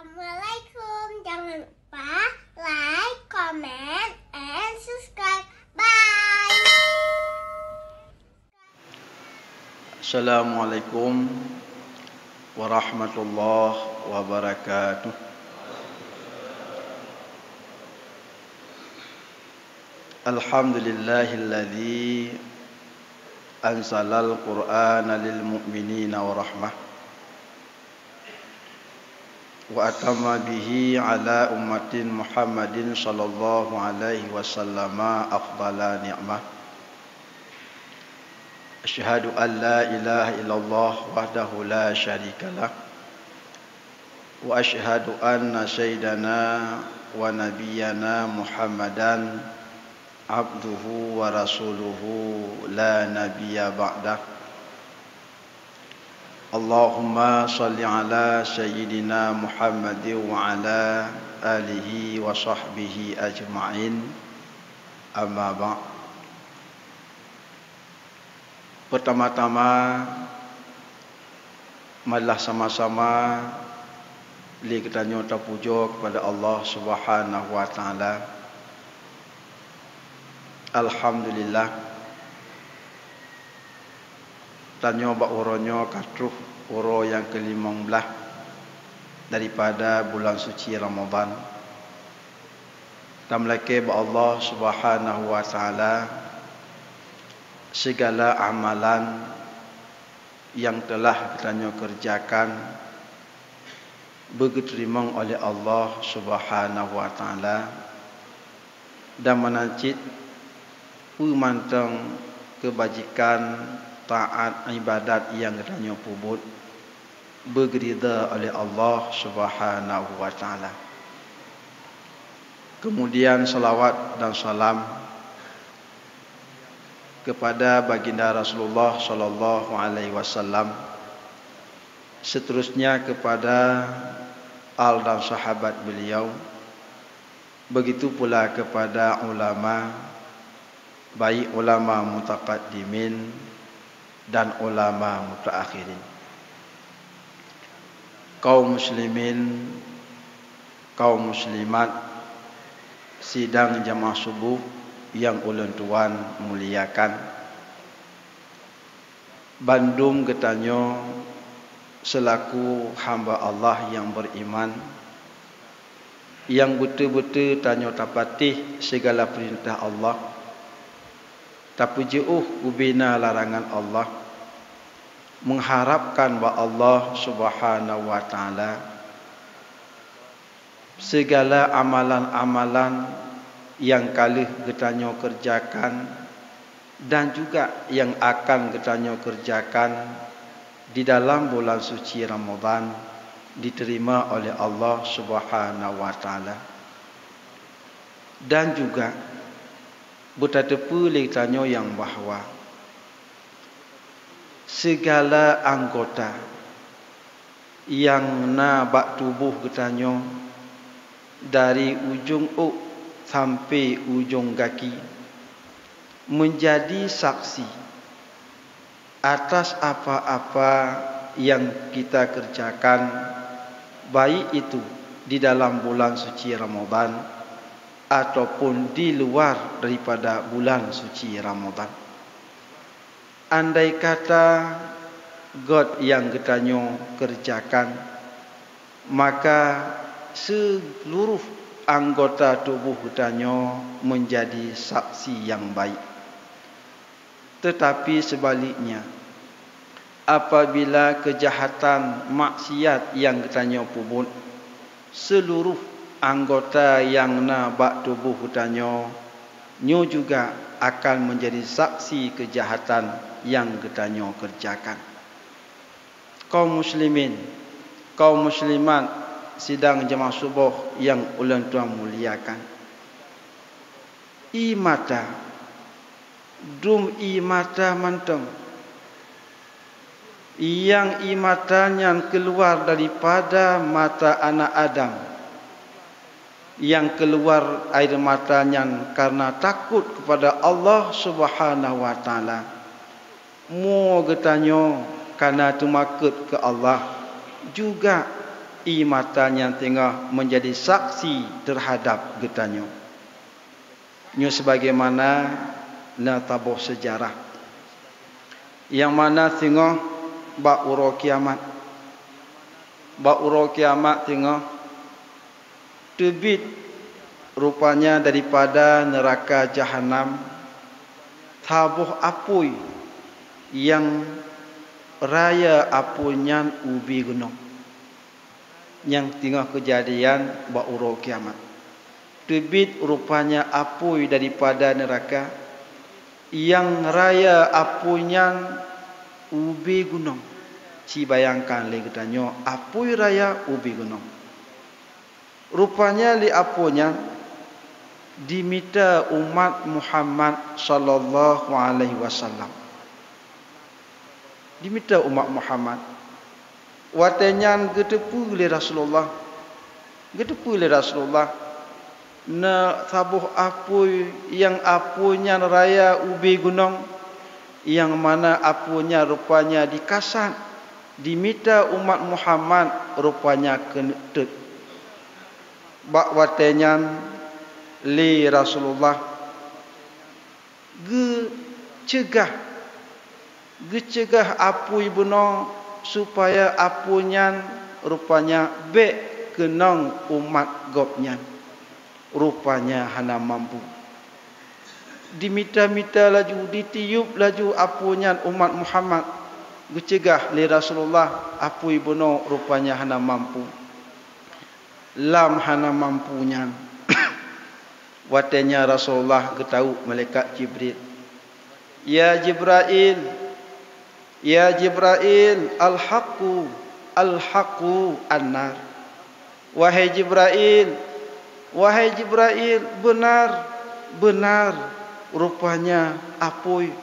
Assalamualaikum. Jangan lupa like, comment, and subscribe. Bye. Assalamualaikum warahmatullahi wabarakatuh. Alhamdulillahilladzi anzalal Qur'ana lil mu'minina wa rahmah wa atamma bihi ala ummatin Muhammadin sallallahu alaihi wasallam afdala ni'mah. Asyhadu an la ilaha illallah wahdahu la syarikalah wa asyhadu anna sayyidana wa nabiyyana Muhammadan abduhu wa rasuluhu la nabiyya ba'dah. Allahumma salli ala sayyidina Muhammadin wa ala alihi wa sahbihi ajma'in. Amma ba'd. Pertama-tama marilah sama-sama kita nyata puja kepada Allah Subhanahu wa taala. Alhamdulillah. Tanyo bak uronyo katruh uro yang ke-15 daripada bulan suci Ramadan. Tamlake ba Allah Subhanahu wa taala segala amalan yang telah kita kerjakan diterima oleh Allah Subhanahu wa taala dan menancit pemantang kebajikan taat ibadat yang kita pubut bergerida oleh Allah Subhanahu wa taala. Kemudian salawat dan salam kepada baginda Rasulullah sallallahu alaihi wasallam, seterusnya kepada al dan sahabat beliau, begitu pula kepada ulama, baik ulama mutaqaddimin dan ulama mutaakhirin, kaum muslimin, kaum muslimat, sidang jamaah subuh yang ulun tuan muliakan. Bandung getanyo selaku hamba Allah yang beriman, yang betul-betul tanyo tapatih segala perintah Allah, tapi jauh ubina larangan Allah, mengharapkan bahwa Allah Subhanahu wa taala segala amalan-amalan yang kalih getanyo kerjakan dan juga yang akan getanyo kerjakan di dalam bulan suci Ramadan diterima oleh Allah Subhanahu wa taala. Dan juga bertepu letanyo yang bahawa segala anggota yang bak tubuh getanyo dari ujung sampai ujung kaki menjadi saksi atas apa-apa yang kita kerjakan, baik itu di dalam bulan suci Ramadan ataupun di luar daripada bulan suci Ramadan. Andai kata God yang getanyo kerjakan, maka seluruh anggota tubuh getanyo menjadi saksi yang baik. Tetapi sebaliknya, apabila kejahatan maksiat yang getanyo pubut, seluruh anggota yang bak tubuh getanyo nyo juga akan menjadi saksi kejahatan yang getanyo kerjakan. Kaum muslimin, kaum muslimat, sidang jemaah subuh yang ulun tuan muliakan, imata manteng yang imatanya keluar daripada mata anak Adam, yang keluar air matanya karena takut kepada Allah Subhanahu wa taala, mo getanyo karena tumakut ke Allah, juga i matanya tengah menjadi saksi terhadap getanyo. Nyo sebagaimana na tabuh sejarah yang mana tengah bak uro kiamat. Bak uro kiamat tengah terbit rupanya daripada neraka Jahanam tabuh apui yang raya apunyan ubi gunung. Yang tengah kejadian bak uro kiamat. Terbit rupanya apui daripada neraka yang raya apunyan ubi gunung. Ci bayangkan le katanya apui raya ubi gunung. Rupanya li apunyan diminta umat Muhammad sallallahu alaihi wasallam. Diminta umat Muhammad watenyan getepu le Rasulullah. Getepu le Rasulullah na tabuh apui yang apunya raya ubi gunung yang mana apunya rupanya dikasan diminta umat Muhammad rupanya kenetut. Bak watenyan li Rasulullah gecegah apui beno supaya apunyan rupanya be kenang umat gopnya. Rupanya hana mampu. Dimita-mita laju, ditiup laju apunyan umat Muhammad. Gecegah li Rasulullah apui beno rupanya hana mampu. Lam hana mampunya. Watenya Rasulullah getau malaikat Jibril. Ya Jibril, ya Jibril, al-haqqu an-nar. Wahai Jibril, benar rupanya apui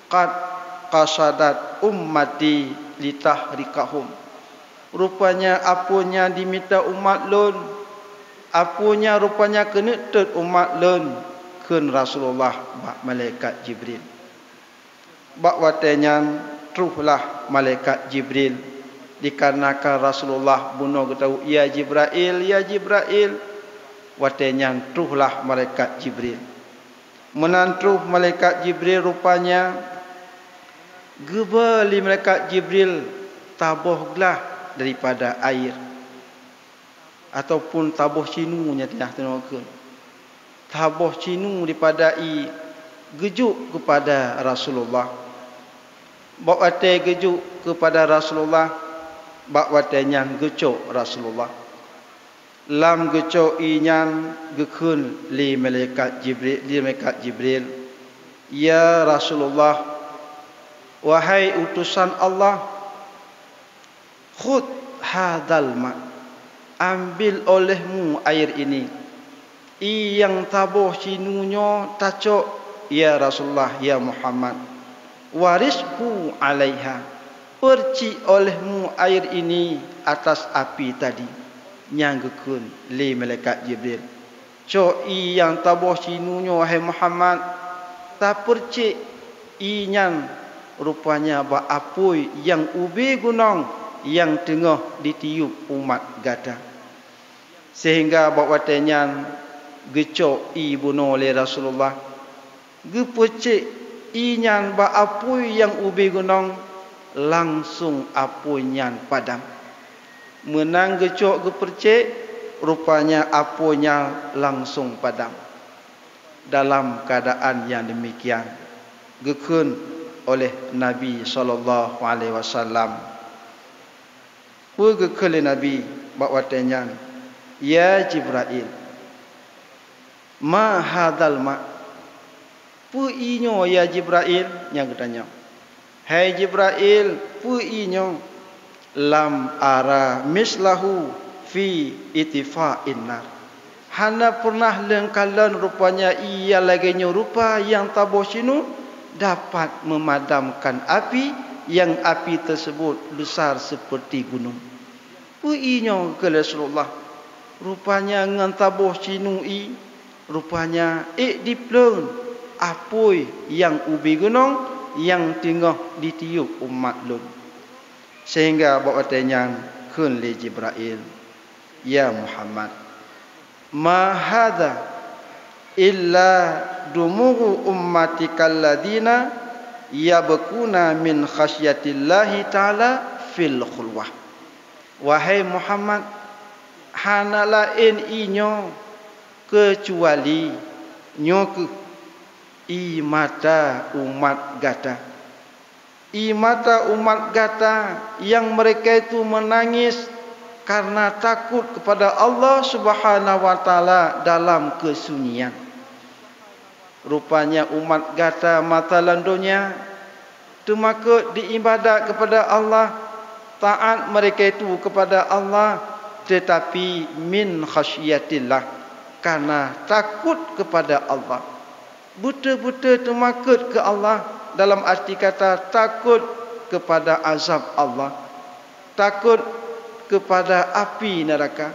qad qasadat ummati litahrikahum. Rupanya apunya diminta umat lun. Apunya rupanya kenetut umat lun keun Rasulullah bak malaikat Jibril. Bak watenya truhlah malaikat Jibril dikarenakan Rasulullah bunuh getau ya Jibril. Watenya truhlah malaikat Jibril. Menantruh malaikat Jibril rupanya gebali malaikat Jibril tabuhlah daripada air ataupun tabuh cinunya tidak tengokkan. Tabuh cinu daripada gejuk kepada Rasulullah. Bak wate gejuk kepada Rasulullah, bak watenya gecok Rasulullah. Lam gecok inyan gekun li malaikat Jibril. Ya Rasulullah, wahai utusan Allah, khud hadal ma, ambil olehmu air ini. Yang tabuh cinunyo tacok ya Rasulullah, ya Muhammad. Warishu alaiha, perci olehmu air ini atas api tadi. Nyanggekun li malaikat Jibril. Coi yang tabuh cinunyo wahai Muhammad, tak perci inyan rupanya ba apui yang ubi gunung yang tengah ditiup umat gada. Sehingga bawa tenyan gecok bunuh oleh Rasulullah. Gepecik inyan ba apui yang ubi gunung langsung apunyan padam. Menang gecok gepercik rupanya apunya langsung padam. Dalam keadaan yang demikian gekun oleh Nabi sallallahu alaihi wasallam. Gekun Nabi bawa tenyan, ya Jibril, ma hadal ma, pu inyo ya Jibril, yang katanya, hai Jibril, pu inyo, lam ara mislahu fi itifa'in nar. Hana pernah lengkalan rupanya ia laginya rupa yang tabuh sinu dapat memadamkan api yang api tersebut besar seperti gunung. Puinya ke Rasulullah. Rupanya ngan tabuh sinu rupanya dipleng apoi yang ubi gunung yang tengah ditiup umat lun. Sehingga bawa tanya kun li Jibril. ya Muhammad, ma hadza illa dumuru ummatikal ladina yabkuna min khasyatillahi ta'ala fil khulwah. Wahai Muhammad, hana lain inyo kecuali nyoku imata umat gata. Imata umat gata yang mereka itu menangis karena takut kepada Allah Subhanahu wa taala dalam kesunyian. Rupanya umat gata mata landonya tumakut diibadat kepada Allah, taat mereka itu kepada Allah, tetapi min khasyiatillah, karena takut kepada Allah. Buta-buta tumakut ke Allah, dalam arti kata takut kepada azab Allah, takut kepada api neraka.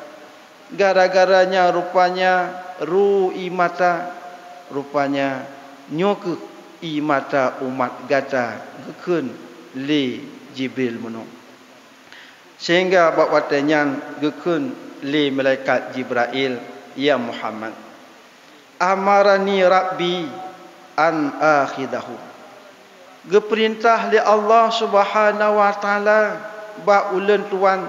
Gara-garanya rupanya imata, rupanya nyoke imata umat gata gekun le Jibril menung. Sehingga bab watanya gekun le malaikat Jibril, ya Muhammad, amarani rabbi an akhidahu. Geperintah li Allah Subhanahu wa taala ba ulen tuan,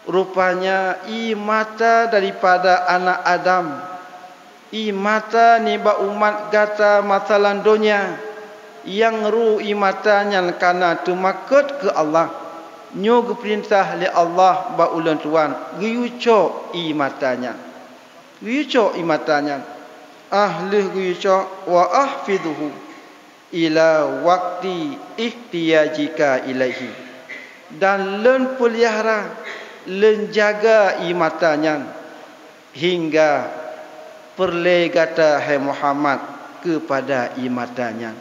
rupanya imata daripada anak Adam, imata ni ba umat gata mata landonya yang imatanya kana tumakut ke Allah. Nyo geperintah li Allah ba ulen tuan guyuco imatanya, guyuco imatanya, ahli guyuco wa ahfiduhu ila waqti ihtiyajika ilaihi, dan len pelihara, len jaga imatanya hingga perle kata hai Muhammad kepada imatanya.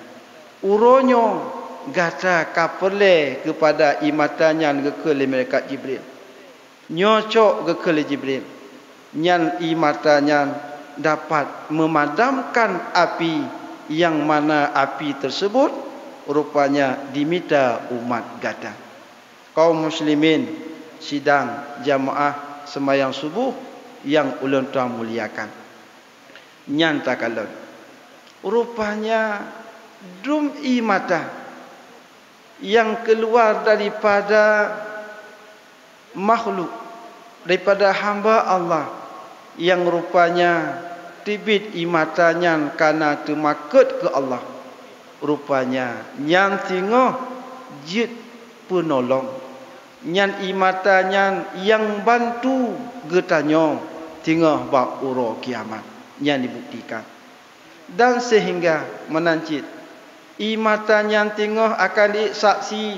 Uronyo gata ka perle kepada imatanya ke malaikat Jibril. Nyocok ke Jibril. Nyan imatanya dapat memadamkan api, yang mana api tersebut rupanya diminta umat gata. Kaum muslimin sidang jamaah sembahyang subuh yang ulun tuan muliakan, nyanta kalau rupanya dum imata yang keluar daripada makhluk, daripada hamba Allah, yang rupanya tibit imatanya karena tumakut ke Allah, rupanya nyan tingoh jid penolong, nyan imatanya yang bantu getanyo tingoh bab uro kiamat yang dibuktikan. Dan sehingga menancit imatanya tingoh akan disaksi,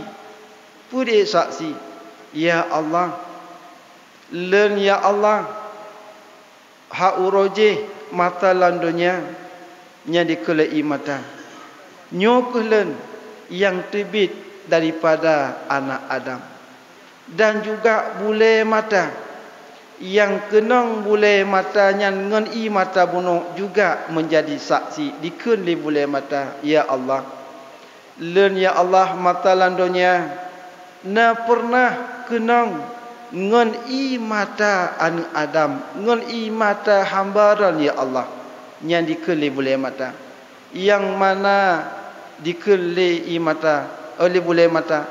pudi saksi, ya Allah, len ya Allah, ha uroje mata landonya nya dikele imata nyokulen yang tibit daripada anak Adam, dan juga bule mata yang kenang bule matanya ngan mata bunuh juga menjadi saksi dikun li bule mata, ya Allah, len ya Allah mata landonya na pernah kenang ngon mata anu Adam, ngon mata hambaran ya Allah, yang dikeli boleh mata, yang mana dikeli mata oleh boleh mata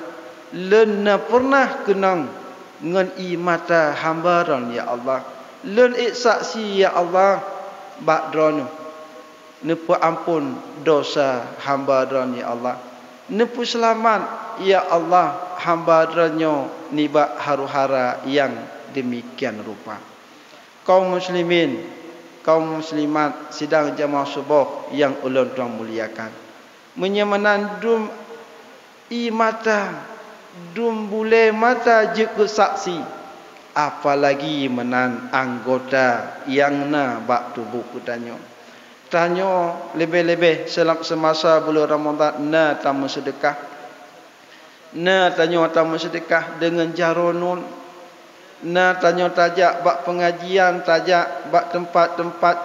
lena pernah kenang ngon mata hambaran ya Allah, len saksi ya Allah bakdron nepu ampun dosa hambaran ya Allah, nepu selamat ya Allah hamba-Ranyo niba haru-hara yang demikian rupa. Kaum muslimin, kaum muslimat sidang jamaah subuh yang ulun tuan muliakan, menyamanan dum mata, dum bule mata jekut saksi, apalagi menan anggota yang na bak tubuh kutanyo. Tanyo lebih-lebih semasa bulan Ramadan na tamu sedekah, na tanyo tamu sedekah dengan jaronun, na tanyo tajak bak pengajian, tajak bak tempat-tempat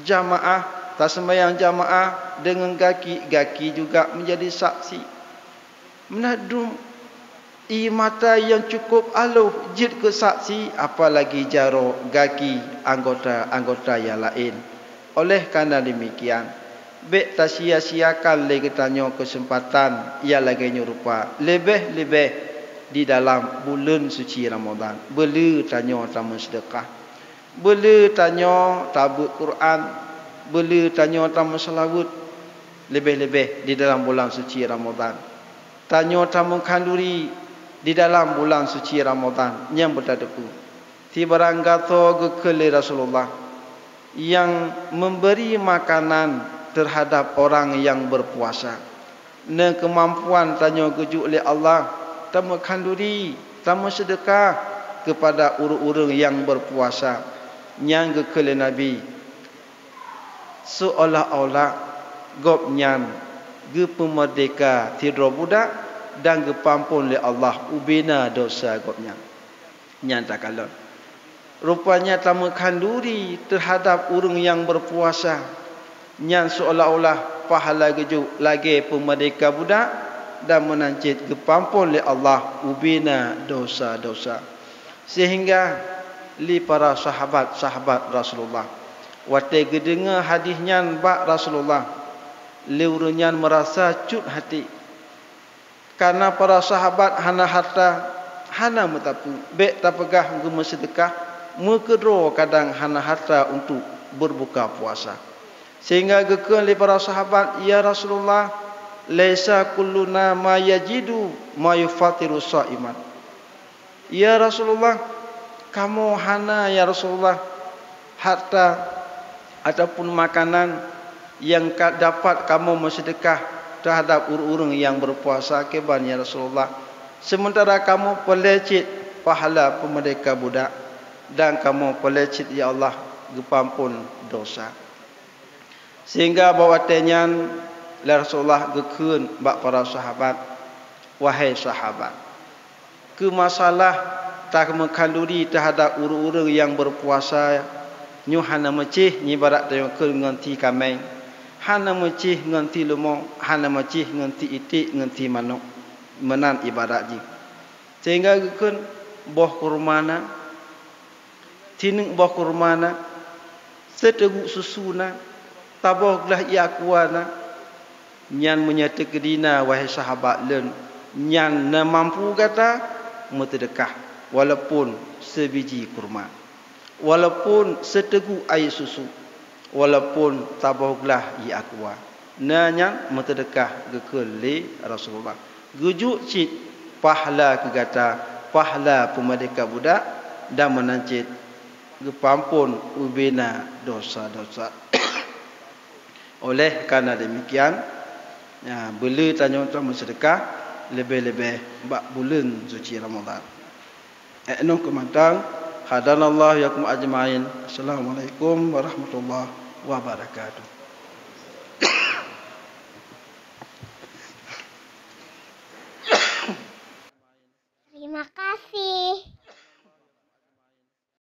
jamaah, tak sembahyang jamaah dengan gaki juga menjadi saksi. Menadum mata yang cukup aluh jid ke saksi, apalagi jaro gaki anggota-anggota yang lain. Oleh karena demikian, bek tak sia-siakan lagi tanya kesempatan ia lagi nyerupa lebih-lebih di dalam bulan suci Ramadan. Bela tanya tamu sedekah, bela tanya tabut Quran, bela tanya tamu selawat, lebih-lebih di dalam bulan suci Ramadan. Tanya tamu kanduri di dalam bulan suci Ramadan yang berdadepu. Ti barang kata gekele Rasulullah yang memberi makanan terhadap orang yang berpuasa. Ne kemampuan tanya gejuk oleh Allah, tamu kanduri, tamu sedekah kepada orang-orang yang berpuasa. Yang gekele Nabi seolah-olah gop nyan ge pemerdeka tidro budak dan gepampun oleh Allah ubina dosa gopnya. Nyata kalon. Rupanya tamu kanduri terhadap orang yang berpuasa. Nyan seolah-olah pahala gejuk lagi pemerdeka budak dan menancit gepampun oleh Allah ubina dosa-dosa. Sehingga li para sahabat Rasulullah wate gedengar hadisnya bak Rasulullah liurunyan merasa cut hati karena para sahabat hana harta hana metapu bek tak pegah guna sedekah mekedro kadang hana harta untuk berbuka puasa sehingga gekal li para sahabat ya Rasulullah laisa kulluna ma yajidu ma yufatiru shaiman. Ya Rasulullah, kamu hana ya Rasulullah harta ataupun makanan yang dapat kamu bersedekah terhadap orang-orang yang berpuasa keban ya Rasulullah. Sementara kamu pelecit pahala pemerdeka budak dan kamu pelecit ya Allah gepampun dosa. Sehingga bawatnya Rasulullah gekun bak para sahabat, wahai sahabat, ke masalah tak mengkanduri terhadap orang-orang yang berpuasa nyu hana mecih nyi barat tayong ke nganti kameng hana mecih nganti lemong hana mecih nganti itik nganti manuk menan ibadat ji sehingga gekun boh kurmana tining boh kurmana setegu susuna tabohlah ia kuana nyan menyata kedina wahai sahabat len nyan na mampu kata mutedekah walaupun sebiji kurma, walaupun setegu air susu, walaupun tabahlah ia akwa. Nanya mutedekah gekeli Rasulullah. Gujuk cit pahala kegata, pahala pemerdeka budak dan menancit gepampun ubina dosa-dosa. Oleh karena demikian, ya, beli tanya untuk sedekah lebih-lebih bak bulan suci Ramadan. Enong kemantang hadanallahu yakum ajma'in. Assalamualaikum warahmatullahi wabarakatuh.